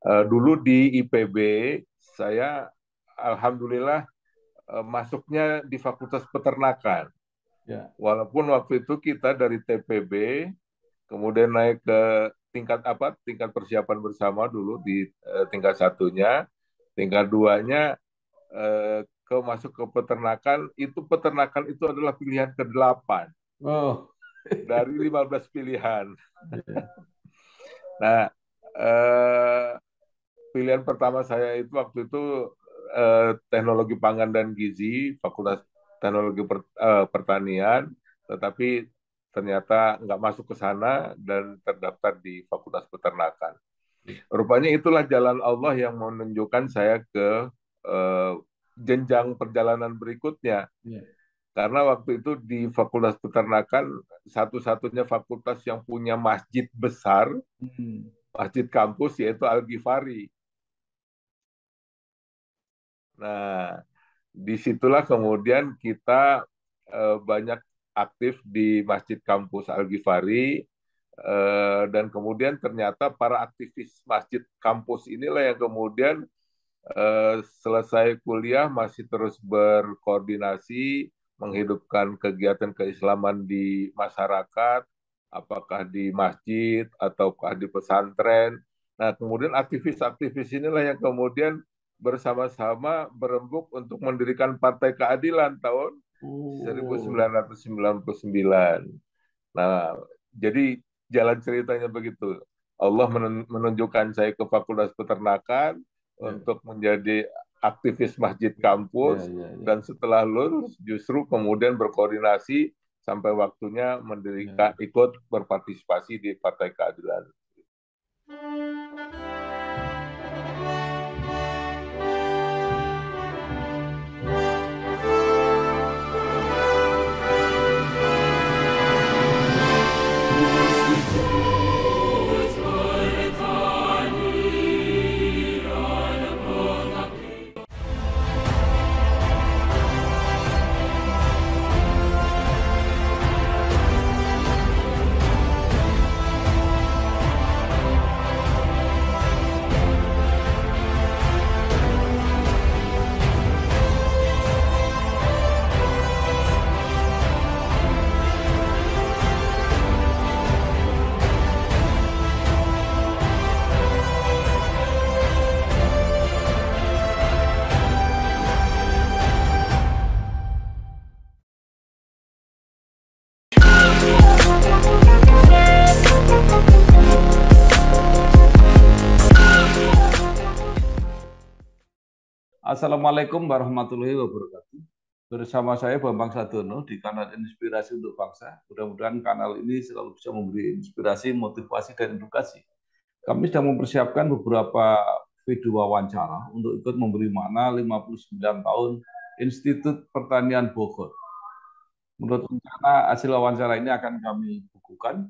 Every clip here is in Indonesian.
Dulu di IPB, saya alhamdulillah masuknya di Fakultas Peternakan. Ya. Walaupun waktu itu kita dari TPB, kemudian naik ke tingkat apa? Tingkat persiapan bersama dulu di tingkat satunya, tingkat duanya masuk ke peternakan. Itu peternakan itu adalah pilihan ke-8 Oh. dari 15 pilihan. Ya. Nah, eh, pilihan pertama saya itu waktu itu teknologi pangan dan gizi, Fakultas Teknologi Pertanian, tetapi ternyata nggak masuk ke sana dan terdaftar di Fakultas Peternakan. Rupanya itulah jalan Allah yang menunjukkan saya ke eh, jenjang perjalanan berikutnya. Ya. Karena waktu itu di Fakultas Peternakan satu-satunya fakultas yang punya masjid besar, Hmm. masjid kampus yaitu Al-Ghifari. Nah, disitulah kemudian kita banyak aktif di Masjid Kampus Al-Ghifari, dan kemudian ternyata para aktivis Masjid Kampus inilah yang kemudian selesai kuliah masih terus berkoordinasi menghidupkan kegiatan keislaman di masyarakat, apakah di masjid ataukah di pesantren. Nah, kemudian aktivis-aktivis inilah yang kemudian bersama-sama berembuk untuk mendirikan Partai Keadilan tahun Oh. 1999. Nah, jadi jalan ceritanya begitu. Allah menunjukkan saya ke Fakultas Peternakan Ya. untuk menjadi aktivis masjid Ya, kampus, ya, ya. dan setelah lulus justru kemudian berkoordinasi sampai waktunya mendirikan Ya. ikut berpartisipasi di Partai Keadilan. Assalamualaikum warahmatullahi wabarakatuh. Bersama saya Bambang Sadono di kanal Inspirasi untuk Bangsa. Mudah-mudahan kanal ini selalu bisa memberi inspirasi, motivasi, dan edukasi. Kami sedang mempersiapkan beberapa video wawancara untuk ikut memberi makna 59 tahun Institut Pertanian Bogor. Menurut rencana, hasil wawancara ini akan kami bukukan.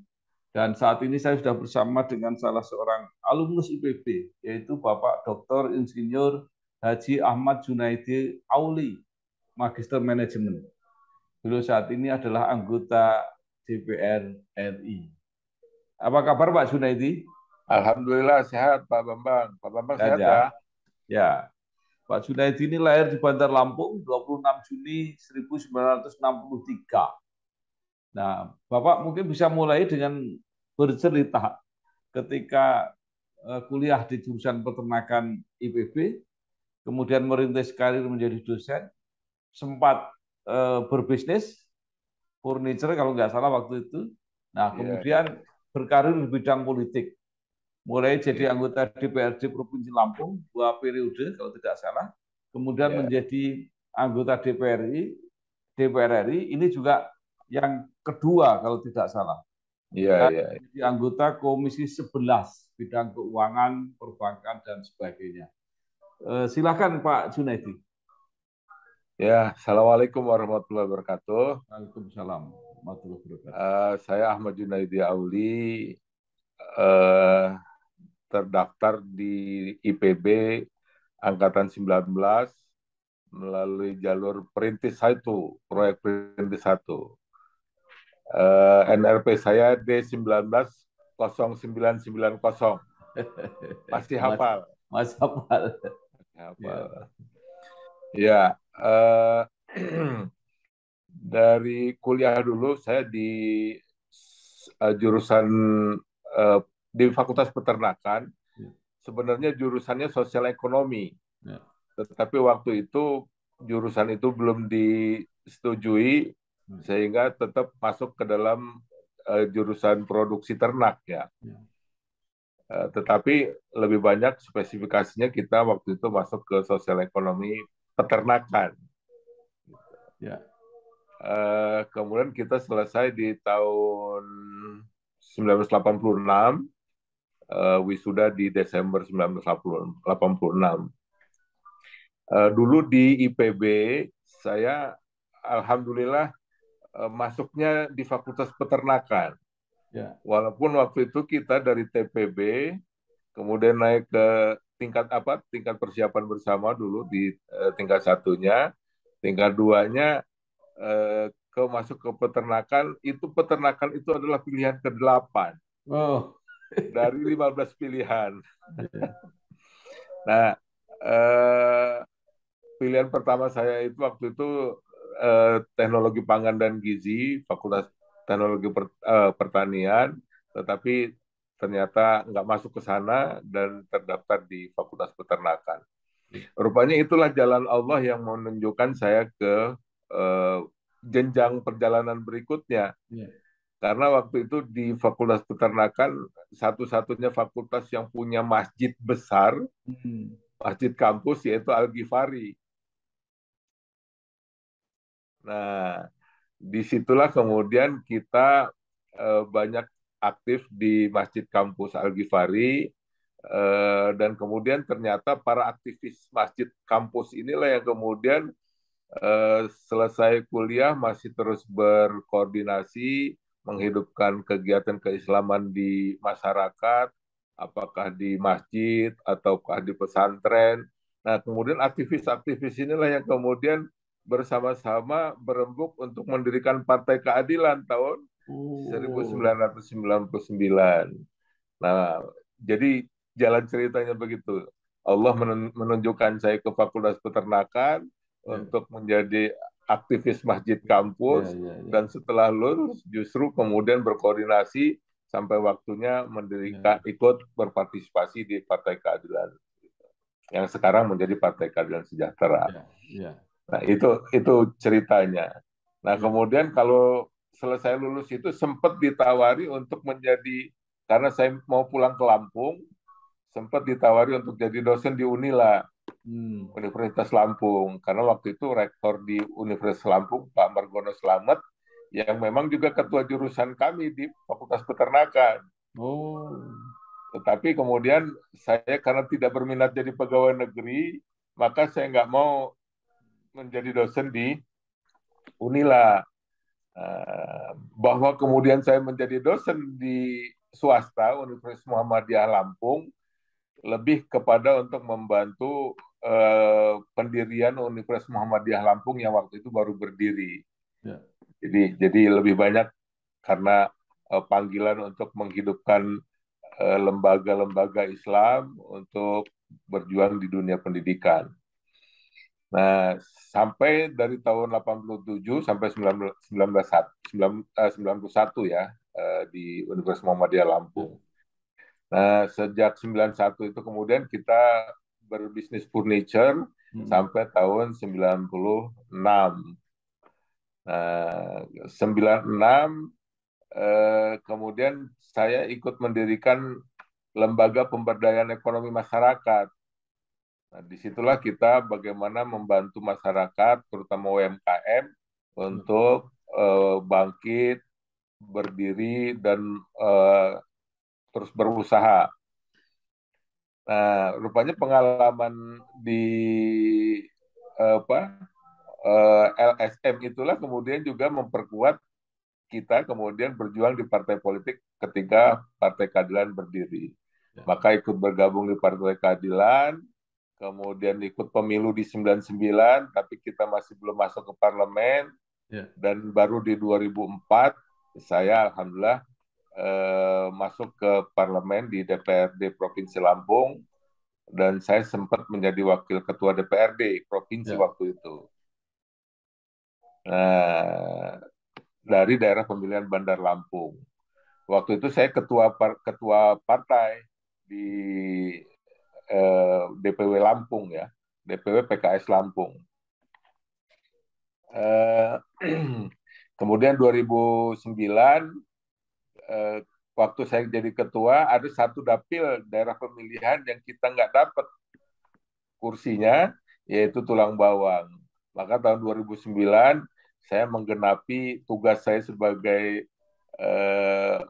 Dan saat ini saya sudah bersama dengan salah seorang alumnus IPB, yaitu Bapak Dr. Insinyur Haji Ahmad Junaidi Auli, Magister Manajemen. Beliau saat ini adalah anggota DPR RI. Apa kabar Pak Junaidi? Alhamdulillah sehat Pak Bambang. Pak Bambang Sehat sehat ya? ya? Ya. Pak Junaidi ini lahir di Bandar Lampung 26 Juni 1963. Nah, Bapak mungkin bisa mulai dengan bercerita ketika kuliah di jurusan peternakan IPB, kemudian merintis karir menjadi dosen, sempat berbisnis furniture kalau nggak salah waktu itu. Nah, Iya, iya, kemudian berkarir di bidang politik, mulai iya, jadi anggota DPRD Provinsi Lampung 2 periode kalau tidak salah, kemudian iya, menjadi anggota DPR RI ini juga yang kedua kalau tidak salah, iya, dan iya. menjadi anggota Komisi 11 bidang keuangan, perbankan dan sebagainya. Silakan Pak Junaidi. Ya, Assalamualaikum warahmatullahi wabarakatuh. Waalaikumsalam warahmatullahi wabarakatuh. Saya Ahmad Junaidi Auli, eh, terdaftar di IPB Angkatan 19 melalui jalur Perintis 1, proyek Perintis 1. NRP saya D190990. Masih Mas, hafal. Mas hafal. Masih Ya, hafal. Ya, dari kuliah dulu saya di jurusan eh, di Fakultas Peternakan. ya, Sebenarnya jurusannya sosial ekonomi, ya, tetapi waktu itu jurusan itu belum disetujui sehingga tetap masuk ke dalam jurusan produksi ternak ya. ya, Tetapi lebih banyak spesifikasinya kita waktu itu masuk ke sosial ekonomi peternakan. ya, Kemudian kita selesai di tahun 1986, wisuda di Desember 1986. Dulu di IPB, saya alhamdulillah masuknya di Fakultas Peternakan. ya, Walaupun waktu itu kita dari TPB, kemudian naik ke tingkat apa? Tingkat persiapan bersama dulu di tingkat satunya, tingkat duanya ke masuk ke peternakan. Itu peternakan itu adalah pilihan ke-8 oh, dari 15 pilihan. ya, Nah, eh, pilihan pertama saya itu waktu itu teknologi pangan dan gizi, Fakultas Teknologi Pertanian, tetapi ternyata nggak masuk ke sana dan terdaftar di Fakultas Peternakan. Rupanya itulah jalan Allah yang menunjukkan saya ke eh, jenjang perjalanan berikutnya. ya. Karena waktu itu di Fakultas Peternakan satu-satunya fakultas yang punya masjid besar, Hmm, masjid kampus yaitu Al-Ghifari. Nah, disitulah kemudian kita banyak aktif di Masjid Kampus Al-Ghifari, dan kemudian ternyata para aktivis Masjid Kampus inilah yang kemudian selesai kuliah masih terus berkoordinasi menghidupkan kegiatan keislaman di masyarakat, apakah di masjid ataukah di pesantren. Nah, kemudian aktivis-aktivis inilah yang kemudian bersama-sama berembuk untuk mendirikan Partai Keadilan tahun oh, 1999. Nah, jadi jalan ceritanya begitu. Allah menunjukkan saya ke Fakultas Peternakan ya, untuk menjadi aktivis masjid ya, kampus, ya, ya, dan setelah lulus justru kemudian berkoordinasi sampai waktunya ya, mendirikan ikut berpartisipasi di Partai Keadilan yang sekarang menjadi Partai Keadilan Sejahtera. ya, ya, Nah, itu ceritanya. Nah, ya, kemudian kalau selesai lulus itu sempat ditawari untuk menjadi, karena saya mau pulang ke Lampung, sempat ditawari untuk jadi dosen di Unila, hmm, Universitas Lampung. Karena waktu itu rektor di Universitas Lampung, Pak Margono Slamet, yang memang juga ketua jurusan kami di Fakultas Peternakan. oh, Tetapi kemudian saya karena tidak berminat jadi pegawai negeri, maka saya nggak mau menjadi dosen di Unila. Bahwa kemudian saya menjadi dosen di swasta Universitas Muhammadiyah Lampung lebih kepada untuk membantu pendirian Universitas Muhammadiyah Lampung yang waktu itu baru berdiri. ya, Jadi lebih banyak karena panggilan untuk menghidupkan lembaga-lembaga Islam untuk berjuang di dunia pendidikan. Nah, sampai dari tahun 87 sampai 91 ya, di Universitas Muhammadiyah ya, Lampung. Nah, sejak 91 itu kemudian kita berbisnis furniture hmm, sampai tahun 96. Nah, 96 kemudian saya ikut mendirikan lembaga pemberdayaan ekonomi masyarakat. Nah, disitulah kita bagaimana membantu masyarakat, terutama UMKM, ya, untuk bangkit, berdiri, dan terus berusaha. Nah, rupanya pengalaman di apa LSM itulah kemudian juga memperkuat kita kemudian berjuang di partai politik ketika Partai Keadilan berdiri. ya, Maka ikut bergabung di Partai Keadilan, kemudian ikut pemilu di 99, tapi kita masih belum masuk ke parlemen, ya, dan baru di 2004 saya alhamdulillah masuk ke parlemen di DPRD Provinsi Lampung, dan saya sempat menjadi wakil ketua DPRD provinsi Ya. waktu itu. Nah, dari daerah pemilihan Bandar Lampung. Waktu itu saya ketua partai di DPW Lampung ya, DPW PKS Lampung. Eh, kemudian 2009, eh, waktu saya jadi ketua, ada satu dapil daerah pemilihan yang kita nggak dapat kursinya, yaitu Tulang Bawang. Maka tahun 2009 saya menggenapi tugas saya sebagai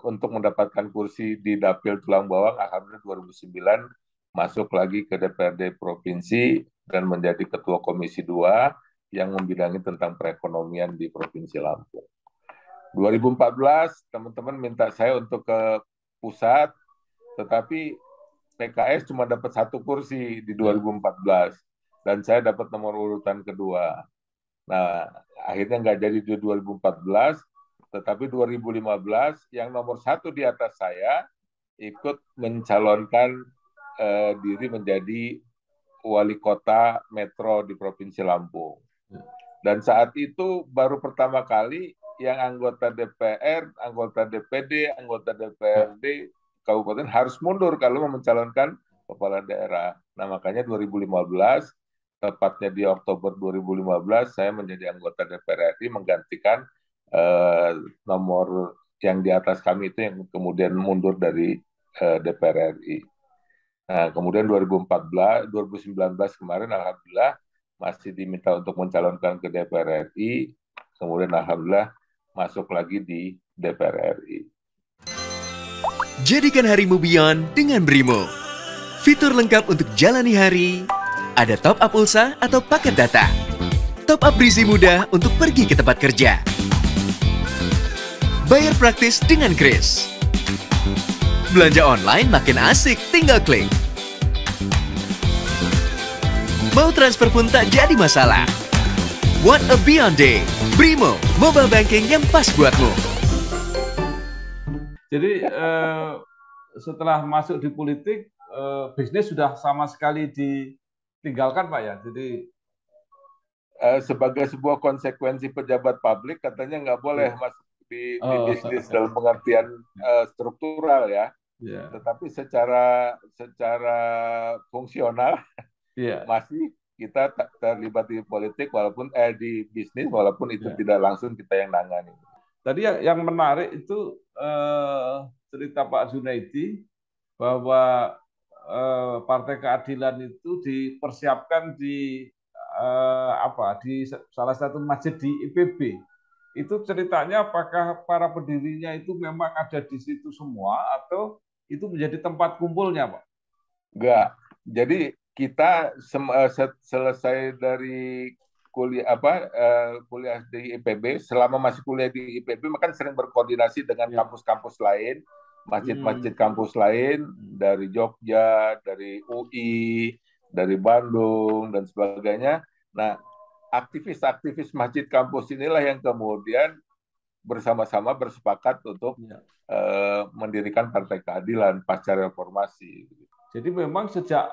untuk mendapatkan kursi di dapil Tulang Bawang. Alhamdulillah 2009 masuk lagi ke DPRD provinsi dan menjadi ketua Komisi 2 yang membidangi tentang perekonomian di Provinsi Lampung. 2014 teman-teman minta saya untuk ke pusat, tetapi PKS cuma dapat satu kursi di 2014 dan saya dapat nomor urutan kedua. Nah, akhirnya nggak jadi di 2014, tetapi 2015 yang nomor satu di atas saya ikut mencalonkan diri menjadi wali kota metro di Provinsi Lampung. Dan saat itu baru pertama kali yang anggota DPR, anggota DPD, anggota DPRD kabupaten harus mundur kalau mau mencalonkan kepala daerah. Nah, makanya 2015, tepatnya di Oktober 2015, saya menjadi anggota DPR RI menggantikan nomor yang di atas kami itu yang kemudian mundur dari DPR RI. Nah, kemudian 2014, 2019 kemarin alhamdulillah masih diminta untuk mencalonkan ke DPR RI, kemudian alhamdulillah masuk lagi di DPR RI. Jadikan harimu Beyond dengan Brimo. Fitur lengkap untuk jalani hari, ada top up pulsa atau paket data. Top up berisi mudah untuk pergi ke tempat kerja. Bayar praktis dengan Kris. Belanja online makin asik, tinggal klik. Mau transfer pun tak jadi masalah. What a Beyond Day. Brimo, mobile banking yang pas buatmu. Jadi setelah masuk di politik, bisnis sudah sama sekali ditinggalkan, Pak ya. Jadi sebagai sebuah konsekuensi pejabat publik katanya nggak boleh masuk di bisnis dalam pengertian struktural ya. Tetapi secara fungsional masih kita terlibat di politik walaupun di bisnis walaupun itu tidak langsung kita yang nangani. Tadi yang menarik itu cerita Pak Zunaidi bahwa Partai Keadilan itu dipersiapkan di di salah satu masjid di IPB. Itu ceritanya apakah para pendirinya itu memang ada di situ semua atau itu menjadi tempat kumpulnya, Pak? Enggak. Jadi kita selesai dari kuliah kuliah di IPB, selama masih kuliah di IPB makan sering berkoordinasi dengan kampus-kampus lain, masjid-masjid kampus lain dari Jogja, dari UI, dari Bandung dan sebagainya. Nah, aktivis-aktivis masjid kampus inilah yang kemudian bersama-sama bersepakat untuk mendirikan Partai Keadilan pasca reformasi. Jadi memang sejak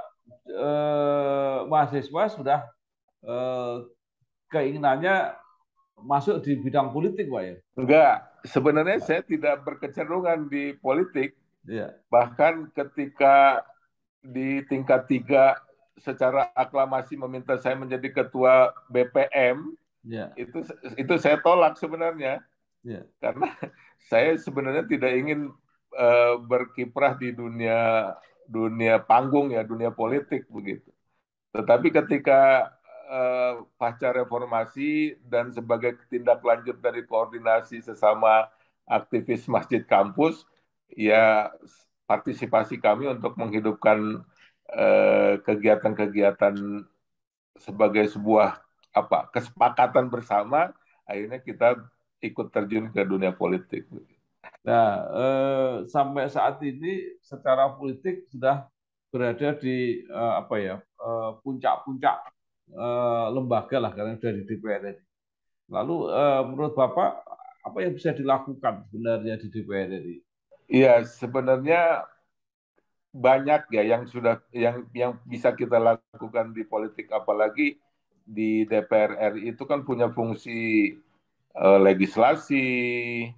mahasiswa sudah keinginannya masuk di bidang politik, Pak ya? Enggak, sebenarnya saya tidak berkecenderungan di politik. Bahkan ketika di tingkat 3 secara aklamasi meminta saya menjadi ketua BPM, itu saya tolak sebenarnya. Karena saya sebenarnya tidak ingin berkiprah di dunia panggung ya, dunia politik begitu. Tetapi ketika pasca reformasi dan sebagai tindak lanjut dari koordinasi sesama aktivis masjid kampus, ya partisipasi kami untuk menghidupkan kegiatan-kegiatan sebagai sebuah kesepakatan bersama, akhirnya kita ikut terjun ke dunia politik. Nah, sampai saat ini secara politik sudah berada di puncak-puncak lembaga lah karena sudah di DPR ini. Lalu menurut Bapak apa yang bisa dilakukan sebenarnya di DPR ini? Iya, sebenarnya banyak ya yang bisa kita lakukan di politik, apalagi di DPR RI itu kan punya fungsi legislasi,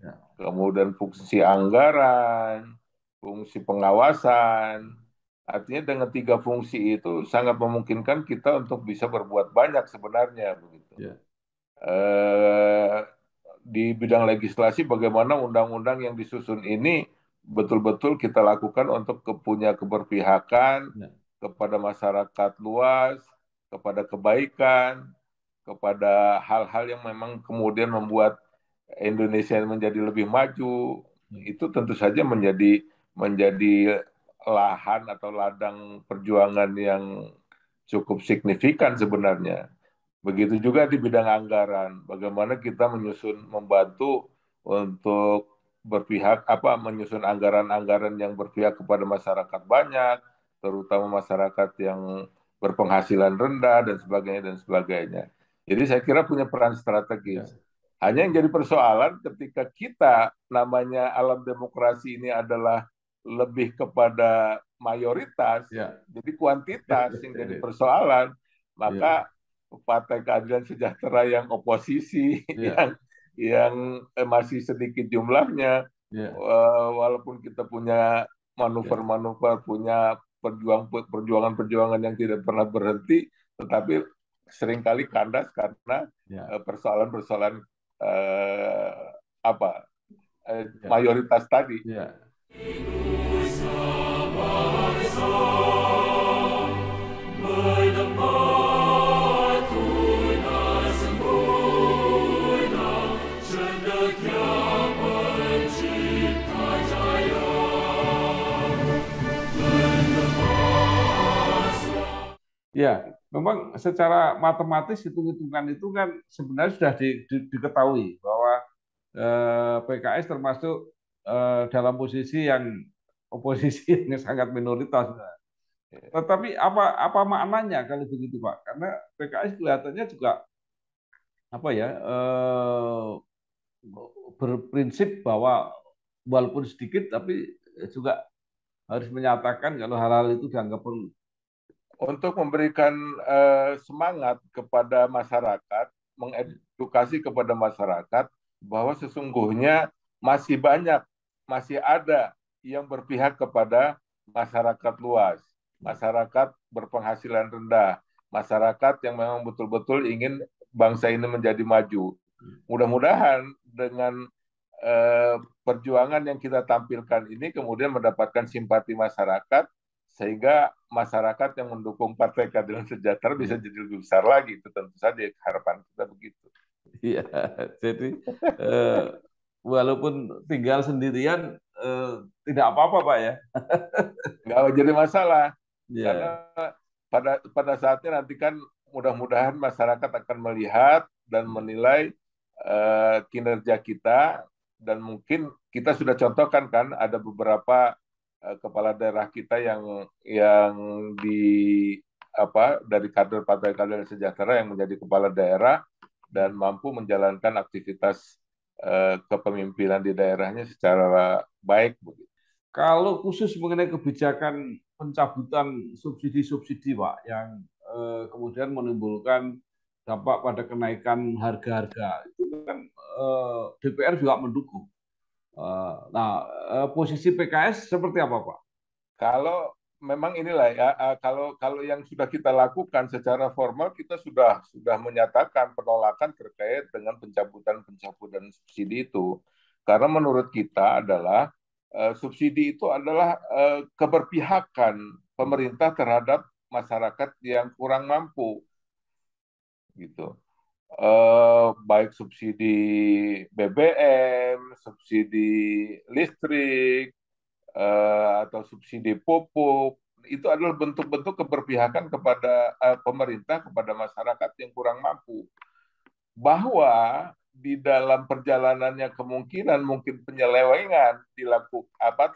Ya, kemudian fungsi anggaran, fungsi pengawasan. Artinya dengan tiga fungsi itu sangat memungkinkan kita untuk bisa berbuat banyak sebenarnya begitu. ya, Eh, di bidang legislasi bagaimana undang-undang yang disusun ini betul-betul kita lakukan untuk punya keberpihakan ya, kepada masyarakat luas, kepada kebaikan, kepada hal-hal yang memang kemudian membuat Indonesia menjadi lebih maju. ya, Itu tentu saja menjadi lahan atau ladang perjuangan yang cukup signifikan sebenarnya. Begitu juga di bidang anggaran, bagaimana kita membantu untuk menyusun anggaran-anggaran yang berpihak kepada masyarakat banyak, terutama masyarakat yang berpenghasilan rendah dan sebagainya dan sebagainya. Jadi saya kira punya peran ya, strategis. Hanya yang jadi persoalan ketika kita namanya alam demokrasi ini adalah lebih kepada mayoritas, ya, jadi kuantitas yang jadi persoalan, ya, maka Partai Keadilan Sejahtera yang oposisi ya, yang masih sedikit jumlahnya, ya, walaupun kita punya ya, manuver-manuver, punya perjuangan-perjuangan yang tidak pernah berhenti, tetapi seringkali kandas karena ya, persoalan-persoalan eh, apa ya, mayoritas tadi. ya. Ya, memang secara matematis hitung-hitungan itu kan sebenarnya sudah diketahui bahwa PKS termasuk dalam posisi yang oposisi yang sangat minoritas. Tetapi apa maknanya kalau begitu, Pak? Karena PKS kelihatannya juga apa ya berprinsip bahwa walaupun sedikit tapi juga harus menyatakan kalau hal-hal itu dianggap perlu. Untuk memberikan semangat kepada masyarakat, mengedukasi kepada masyarakat bahwa sesungguhnya masih banyak, masih ada yang berpihak kepada masyarakat luas, masyarakat berpenghasilan rendah, masyarakat yang memang betul-betul ingin bangsa ini menjadi maju. Mudah-mudahan dengan eh, perjuangan yang kita tampilkan ini kemudian mendapatkan simpati masyarakat sehingga masyarakat yang mendukung Partai Keadilan Sejahtera bisa Iya, jadi lebih besar lagi. Itu tentu saja harapan kita begitu. iya. Jadi eh, walaupun tinggal sendirian tidak apa-apa, Pak ya. Nggak jadi masalah karena Ya, pada saatnya nanti kan mudah-mudahan masyarakat akan melihat dan menilai kinerja kita dan mungkin kita sudah contohkan kan ada beberapa kepala daerah kita yang di dari kader Partai Keadilan Sejahtera yang menjadi kepala daerah dan mampu menjalankan aktivitas kepemimpinan di daerahnya secara baik. kalau khusus mengenai kebijakan pencabutan subsidi-subsidi, Pak, yang kemudian menimbulkan dampak pada kenaikan harga-harga, itu kan DPR juga mendukung. Nah, posisi PKS seperti apa, Pak? Kalau memang inilah ya, kalau kalau yang sudah kita lakukan secara formal kita sudah menyatakan penolakan terkait dengan pencabutan subsidi itu. Karena menurut kita adalah subsidi itu adalah keberpihakan pemerintah terhadap masyarakat yang kurang mampu gitu. Baik subsidi BBM, subsidi listrik, atau subsidi pupuk itu adalah bentuk-bentuk keberpihakan kepada pemerintah kepada masyarakat yang kurang mampu. Bahwa di dalam perjalanannya kemungkinan mungkin penyelewengan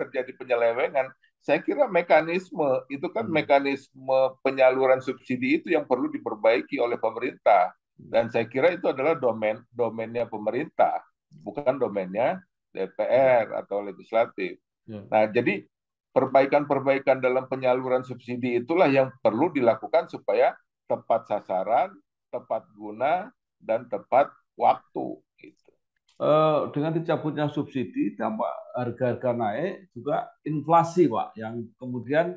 terjadi penyelewengan. Saya kira mekanisme itu kan mekanisme penyaluran subsidi itu yang perlu diperbaiki oleh pemerintah dan saya kira itu adalah domennya pemerintah bukan domennya Ya, DPR atau legislatif. Ya. Nah, jadi perbaikan-perbaikan dalam penyaluran subsidi itulah yang perlu dilakukan supaya tepat sasaran, tepat guna, dan tepat waktu. Gitu. Dengan dicabutnya subsidi, dampak harga-harga naik, juga inflasi, Pak, yang kemudian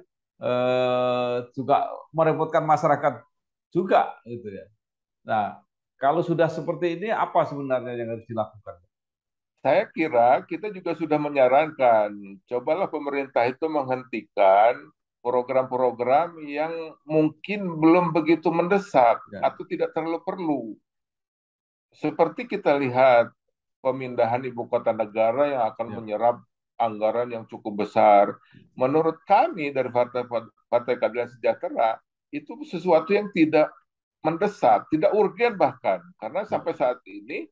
juga merepotkan masyarakat juga, gitu ya. Nah, kalau sudah seperti ini, apa sebenarnya yang harus dilakukan? Saya kira kita juga sudah menyarankan, cobalah pemerintah itu menghentikan program-program yang mungkin belum begitu mendesak Ya, atau tidak terlalu perlu. Seperti kita lihat pemindahan ibu kota negara yang akan ya, menyerap anggaran yang cukup besar. Menurut kami dari Partai Keadilan Sejahtera, itu sesuatu yang tidak mendesak, tidak urgen bahkan. Karena ya, sampai saat ini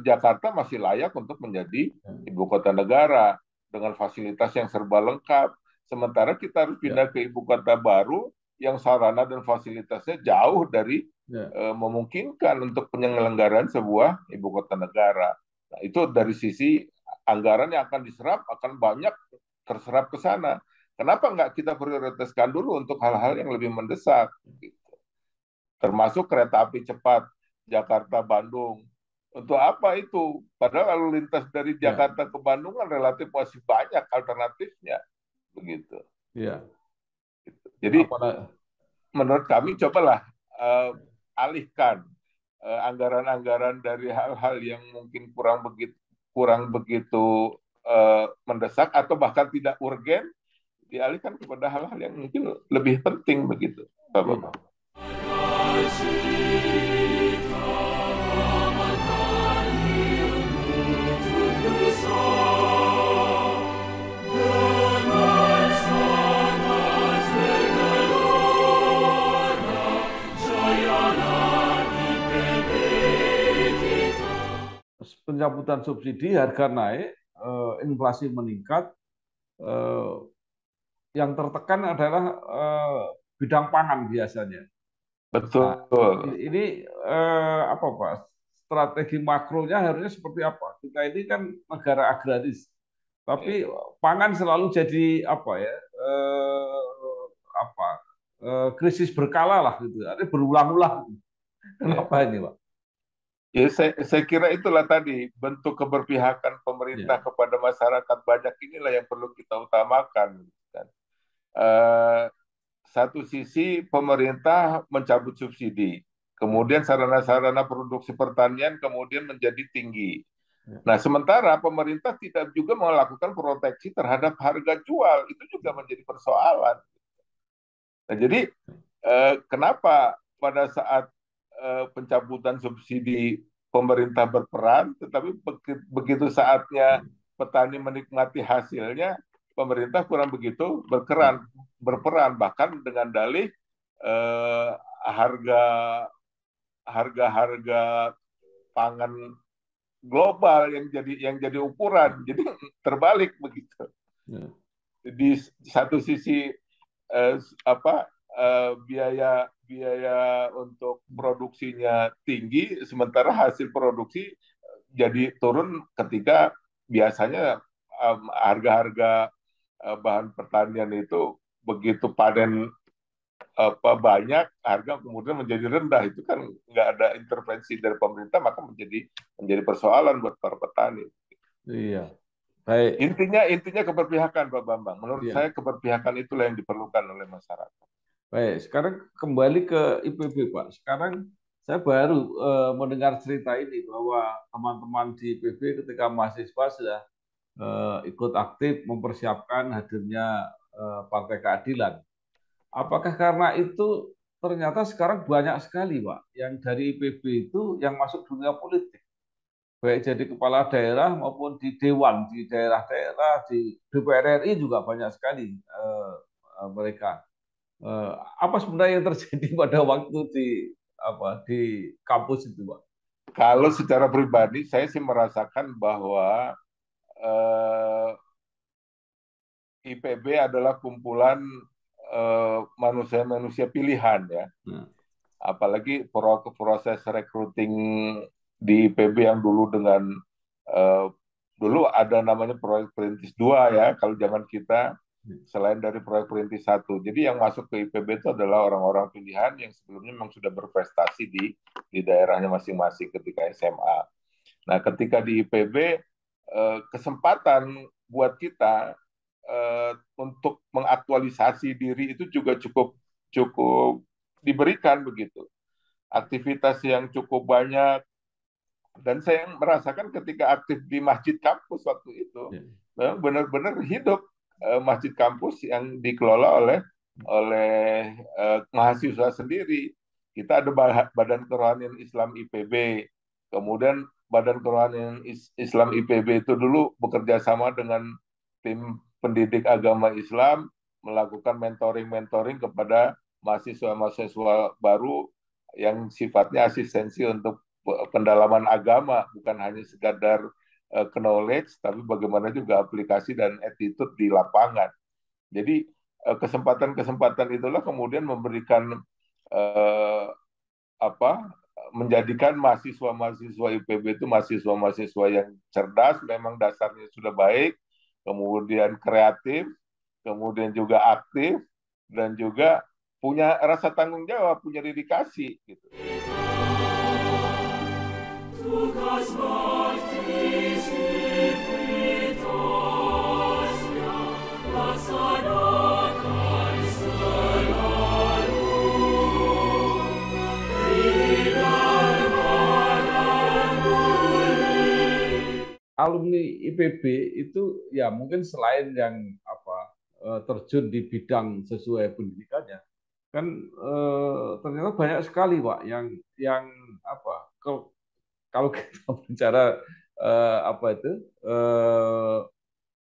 Jakarta masih layak untuk menjadi ya, ibu kota negara dengan fasilitas yang serba lengkap. Sementara kita harus ya, pindah ke ibu kota baru yang sarana dan fasilitasnya jauh dari ya, memungkinkan untuk penyelenggaraan sebuah ibu kota negara. Nah, itu dari sisi anggaran yang akan diserap akan banyak terserap ke sana. Kenapa nggak kita prioritaskan dulu untuk hal-hal yang lebih mendesak? Termasuk kereta api cepat Jakarta-Bandung. Untuk apa itu? Padahal lalu lintas dari ya, Jakarta ke Bandung kan relatif masih banyak alternatifnya. Begitu. ya. Jadi Apalagi, menurut kami cobalah alihkan anggaran-anggaran dari hal-hal yang mungkin kurang begitu mendesak atau bahkan tidak urgen dialihkan kepada hal-hal yang mungkin lebih penting begitu, Pak iya. Bambang. Pencabutan subsidi, harga naik, inflasi meningkat, eh, yang tertekan adalah bidang pangan biasanya. Nah, Betul. ini apa Pak? Strategi makronya harusnya seperti apa? Kita ini kan negara agraris, tapi pangan selalu jadi apa ya? Apa? Krisis berkala lah gitu. Ada berulang-ulang. Ya. Kenapa ini, Pak? Ya, saya kira itulah tadi bentuk keberpihakan Ya, pemerintah kepada masyarakat banyak inilah yang perlu kita utamakan. Kan. Eh, Satu sisi pemerintah mencabut subsidi, ya, kemudian sarana-sarana produksi pertanian kemudian menjadi tinggi. ya, Nah, sementara pemerintah tidak juga melakukan proteksi terhadap harga jual, itu juga menjadi persoalan. Nah, jadi kenapa pada saat pencabutan subsidi pemerintah berperan, tetapi begitu saatnya petani menikmati hasilnya, pemerintah kurang begitu ya, berperan bahkan dengan dalih eh, harga harga pangan global yang jadi ukuran, jadi terbalik begitu. ya, Di satu sisi eh, apa biaya biaya untuk produksinya tinggi, sementara hasil produksi jadi turun ketika biasanya harga-harga bahan pertanian itu begitu panen banyak, harga kemudian menjadi rendah. Itu kan nggak ada intervensi dari pemerintah, maka menjadi persoalan buat para petani. iya. Baik, Intinya keberpihakan, Pak Bambang. Menurut iya. saya keberpihakan itulah yang diperlukan oleh masyarakat. Baik, sekarang kembali ke IPB, Pak. Sekarang saya baru mendengar cerita ini bahwa teman-teman di IPB ketika mahasiswa sudah ikut aktif mempersiapkan hadirnya Partai Keadilan. Apakah karena itu ternyata sekarang banyak sekali, Pak, yang dari IPB itu yang masuk dunia politik, baik jadi kepala daerah maupun di dewan, di daerah-daerah, di DPR RI juga banyak sekali mereka. Eh, Apa sebenarnya yang terjadi pada waktu di kampus itu, Pak? Kalau secara pribadi, saya sih merasakan bahwa eh, IPB adalah kumpulan manusia-manusia pilihan ya. Nah, Apalagi proses recruiting di IPB yang dulu dengan eh, dulu ada namanya proyek perintis 2 ya kalau zaman kita, selain dari proyek perintis 1. Jadi yang masuk ke IPB itu adalah orang-orang pilihan yang sebelumnya memang sudah berprestasi di daerahnya masing-masing ketika SMA. Nah, ketika di IPB, kesempatan buat kita untuk mengaktualisasi diri itu juga cukup cukup diberikan begitu. Aktivitas yang cukup banyak, dan saya merasakan ketika aktif di masjid kampus waktu itu, memang benar-benar hidup masjid kampus yang dikelola oleh mahasiswa sendiri. Kita ada Badan Kerohanian Islam IPB, kemudian Badan Kerohanian Islam IPB itu dulu bekerja sama dengan tim pendidik agama Islam, melakukan mentoring-mentoring kepada mahasiswa-mahasiswa baru yang sifatnya asistensi untuk pendalaman agama, bukan hanya sekadar knowledge, tapi bagaimana juga aplikasi dan attitude di lapangan. Jadi kesempatan-kesempatan itulah kemudian memberikan menjadikan mahasiswa-mahasiswa IPB itu mahasiswa-mahasiswa yang cerdas, memang dasarnya sudah baik, kemudian kreatif, kemudian juga aktif, dan juga punya rasa tanggung jawab, punya dedikasi gitu. Alumni IPB itu ya mungkin selain yang terjun di bidang sesuai pendidikannya, kan ternyata banyak sekali Pak yang kalau kita bicara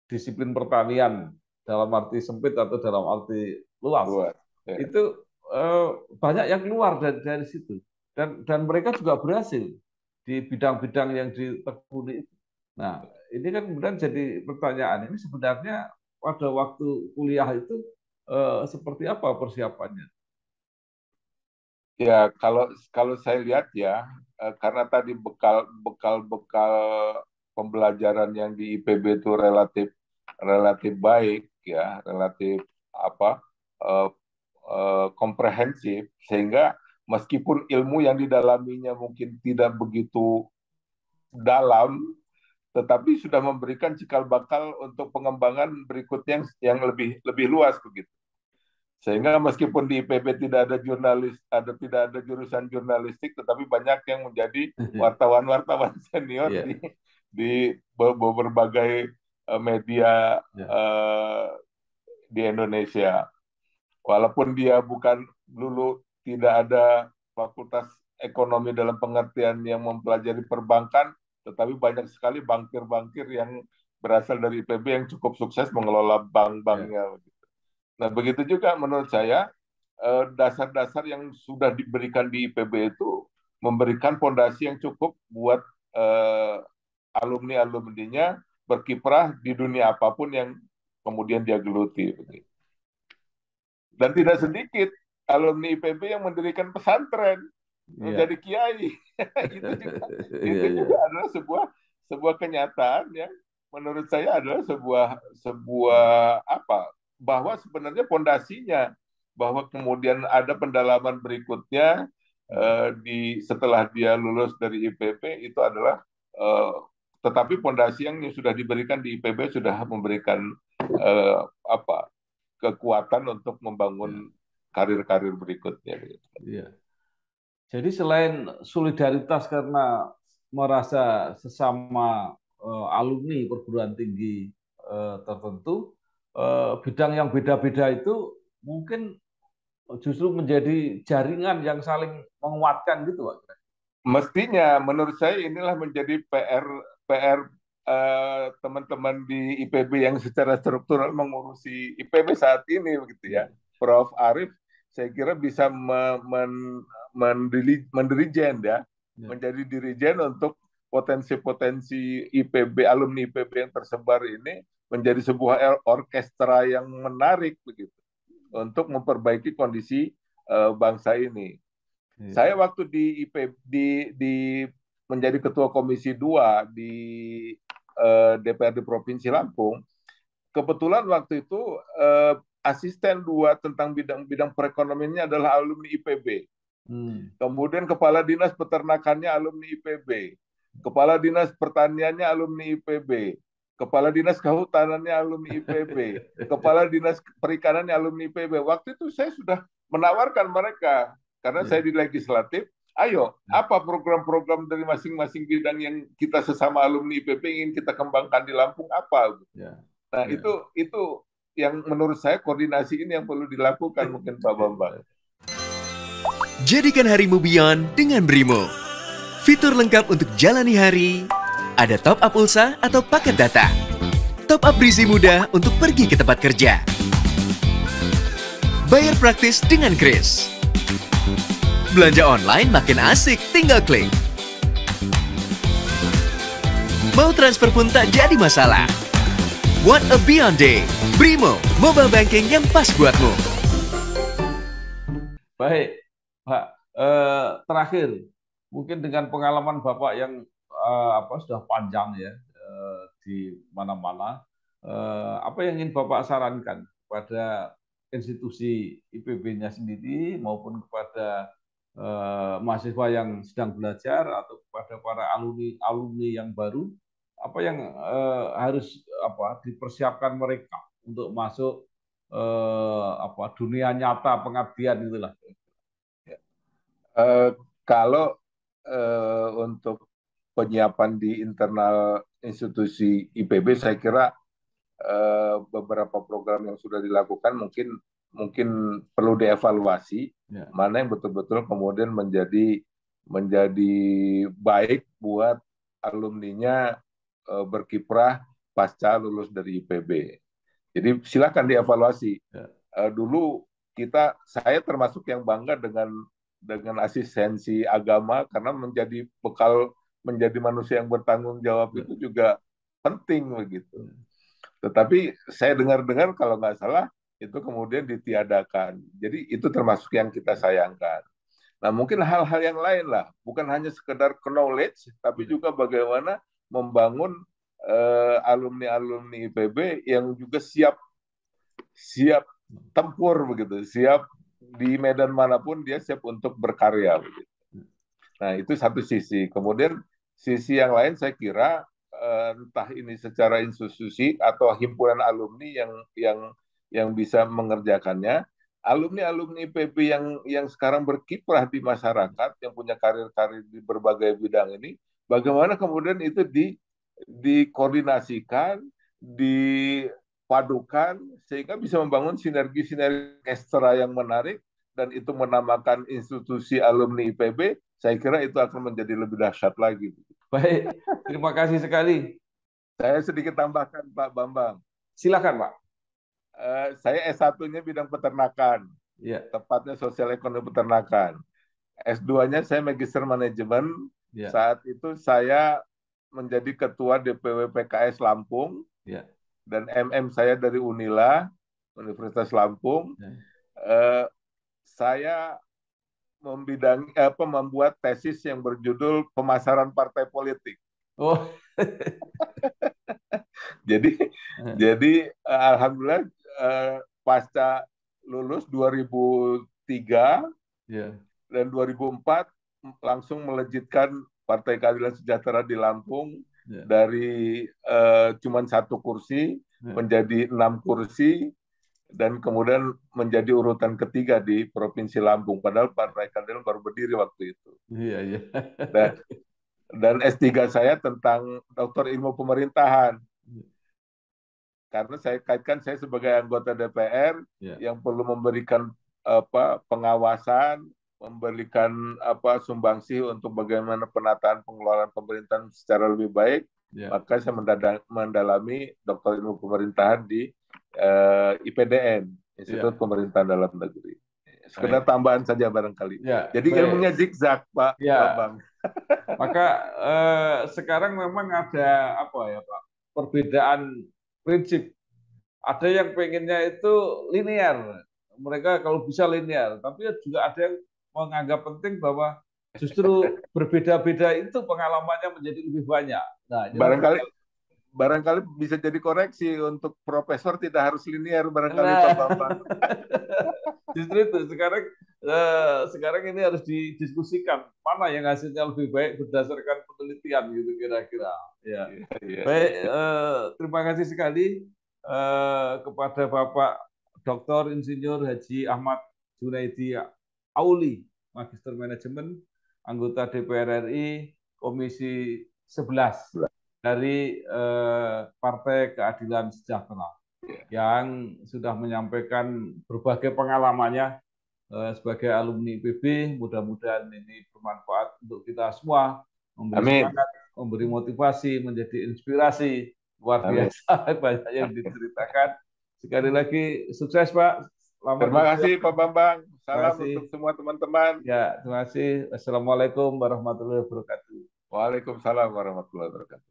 disiplin pertanian dalam arti sempit atau dalam arti luas, itu banyak yang keluar dari situ, dan mereka juga berhasil di bidang-bidang yang ditekuni itu. Nah, ini kan kemudian jadi pertanyaan, ini sebenarnya pada waktu kuliah itu seperti apa persiapannya? Ya, kalau saya lihat ya, karena tadi bekal pembelajaran yang di IPB itu relatif baik ya, relatif komprehensif, sehingga meskipun ilmu yang didalaminya mungkin tidak begitu dalam, tetapi sudah memberikan cikal bakal untuk pengembangan berikutnya yang lebih luas begitu. Sehingga meskipun di IPB tidak ada jurusan jurnalistik, tetapi banyak yang menjadi wartawan-wartawan senior di berbagai media di Indonesia. Walaupun dia bukan dulu tidak ada fakultas ekonomi dalam pengertian yang mempelajari perbankan, tetapi banyak sekali bankir-bankir yang berasal dari IPB yang cukup sukses mengelola bank-banknya. Nah, begitu juga menurut saya dasar-dasar yang sudah diberikan di IPB itu memberikan fondasi yang cukup buat alumni-alumninya berkiprah di dunia apapun yang kemudian dia geluti. Dan tidak sedikit alumni IPB yang mendirikan pesantren, menjadi kiai. itu juga adalah sebuah kenyataan yang menurut saya adalah sebuah bahwa sebenarnya fondasinya, bahwa kemudian ada pendalaman berikutnya setelah dia lulus dari IPB itu adalah tetapi fondasi yang sudah diberikan di IPB sudah memberikan kekuatan untuk membangun karir-karir berikutnya. Iya. Jadi selain solidaritas karena merasa sesama alumni perguruan tinggi tertentu, bidang yang beda-beda itu mungkin justru menjadi jaringan yang saling menguatkan gitu, Pak. Mestinya, menurut saya inilah menjadi PR teman-teman di IPB yang secara struktural mengurusi IPB saat ini, begitu ya. Prof. Arief, saya kira bisa mendirijen ya, menjadi dirijen untuk potensi-potensi IPB, alumni IPB yang tersebar ini menjadi sebuah orkestra yang menarik begitu untuk memperbaiki kondisi bangsa ini. Saya waktu di IPB di menjadi ketua komisi 2 di DPRD Provinsi Lampung, kebetulan waktu itu asisten 2 tentang bidang perekonomiannya adalah alumni IPB. Kemudian kepala dinas peternakannya alumni IPB, kepala dinas pertaniannya alumni IPB, kepala dinas kehutanannya alumni IPB, kepala dinas perikanannya alumni IPB. Waktu itu saya sudah menawarkan mereka, karena saya di legislatif, ayo, apa program-program dari masing-masing bidang yang kita sesama alumni IPB ingin kita kembangkan di Lampung, apa? Nah, itu yang menurut saya koordinasi ini yang perlu dilakukan mungkin Pak Bambang. Jadikan harimu beyond dengan Brimo. Fitur lengkap untuk jalani hari. Ada top up pulsa atau paket data. Top up berisi mudah untuk pergi ke tempat kerja. Bayar praktis dengan Kris. Belanja online makin asik, tinggal klik. Mau transfer pun tak jadi masalah. What a beyond day. Brimo, mobile banking yang pas buatmu. Baik, Pak. Terakhir, mungkin dengan pengalaman Bapak yang sudah panjang ya di mana-mana, apa yang ingin Bapak sarankan kepada institusi IPB-nya sendiri maupun kepada mahasiswa yang sedang belajar atau kepada para alumni yang baru, apa yang harus dipersiapkan mereka untuk masuk dunia nyata pengabdian itulah. Kalau untuk penyiapan di internal institusi IPB, saya kira beberapa program yang sudah dilakukan mungkin perlu dievaluasi, mana yang betul-betul kemudian menjadi baik buat alumninya berkiprah pasca lulus dari IPB. Jadi silakan dievaluasi. Dulu saya termasuk yang bangga dengan asistensi agama, karena menjadi bekal menjadi manusia yang bertanggung jawab itu juga penting begitu. Tetapi saya dengar-dengar kalau nggak salah itu kemudian ditiadakan. Jadi itu termasuk yang kita sayangkan. Nah, mungkin hal-hal yang lain lah, bukan hanya sekedar knowledge, tapi juga bagaimana membangun alumni-alumni IPB yang juga siap tempur begitu, siap di medan manapun dia siap untuk berkarya begitu. Nah, itu satu sisi. Kemudian sisi yang lain saya kira entah ini secara institusi atau himpunan alumni yang bisa mengerjakannya, alumni IPB yang sekarang berkiprah di masyarakat, yang punya karir-karir di berbagai bidang ini, bagaimana kemudian itu dikoordinasikan, dipadukan, sehingga bisa membangun sinergi-sinergi ekstra yang menarik, dan itu menamakan institusi alumni IPB, saya kira itu akan menjadi lebih dahsyat lagi. Baik, terima kasih sekali. Saya sedikit tambahkan, Pak Bambang. Silakan, Pak. Saya S1-nya bidang peternakan, tepatnya sosial ekonomi peternakan. S2-nya saya magister manajemen. Saat itu saya menjadi ketua DPW PKS Lampung, dan MM saya dari Unila, Universitas Lampung. Saya membuat tesis yang berjudul pemasaran partai politik. Oh. Jadi alhamdulillah pasca lulus 2003 dan 2004 langsung melejitkan Partai Keadilan Sejahtera di Lampung dari cuma 1 kursi menjadi 6 kursi, dan kemudian menjadi urutan ketiga di Provinsi Lampung, padahal Partai Keadilan baru berdiri waktu itu. Dan S3 saya tentang Doktor Ilmu Pemerintahan, karena saya kaitkan saya sebagai anggota DPR yang perlu memberikan pengawasan, memberikan sumbangsi untuk bagaimana penataan pengelolaan pemerintahan secara lebih baik. Maka saya mendalami Doktor Ilmu Pemerintahan di IPDN, Institut Pemerintahan Dalam Negeri. Sekedar tambahan saja barangkali. Jadi ilmunya zigzag, Pak Bambang. Maka sekarang memang ada Pak, perbedaan prinsip. Ada yang pengennya itu linear. Mereka kalau bisa linear, tapi juga ada yang menganggap penting bahwa justru berbeda-beda itu pengalamannya menjadi lebih banyak. Nah, barangkali bisa jadi koreksi untuk profesor tidak harus linear barangkali Nah, Pak Bambang. justru itu sekarang ini harus didiskusikan mana yang hasilnya lebih baik berdasarkan penelitian gitu kira-kira. Ya. Iya, Baik, iya. terima kasih sekali kepada Bapak Dr. Insinyur Haji Ahmad Junaidi Auli, Magister Manajemen, anggota DPR RI, Komisi 11 dari Partai Keadilan Sejahtera yang sudah menyampaikan berbagai pengalamannya sebagai alumni IPB. Mudah-mudahan ini bermanfaat untuk kita semua, memberi Amin. semangat, memberi motivasi, menjadi inspirasi. Luar Amin. biasa banyak yang diceritakan. Sekali lagi sukses Pak. Selamat Terima berjuang. kasih Pak Bambang. Terima Salam kasih. untuk semua teman-teman. Ya, terima kasih. Assalamualaikum warahmatullahi wabarakatuh. Waalaikumsalam warahmatullahi wabarakatuh.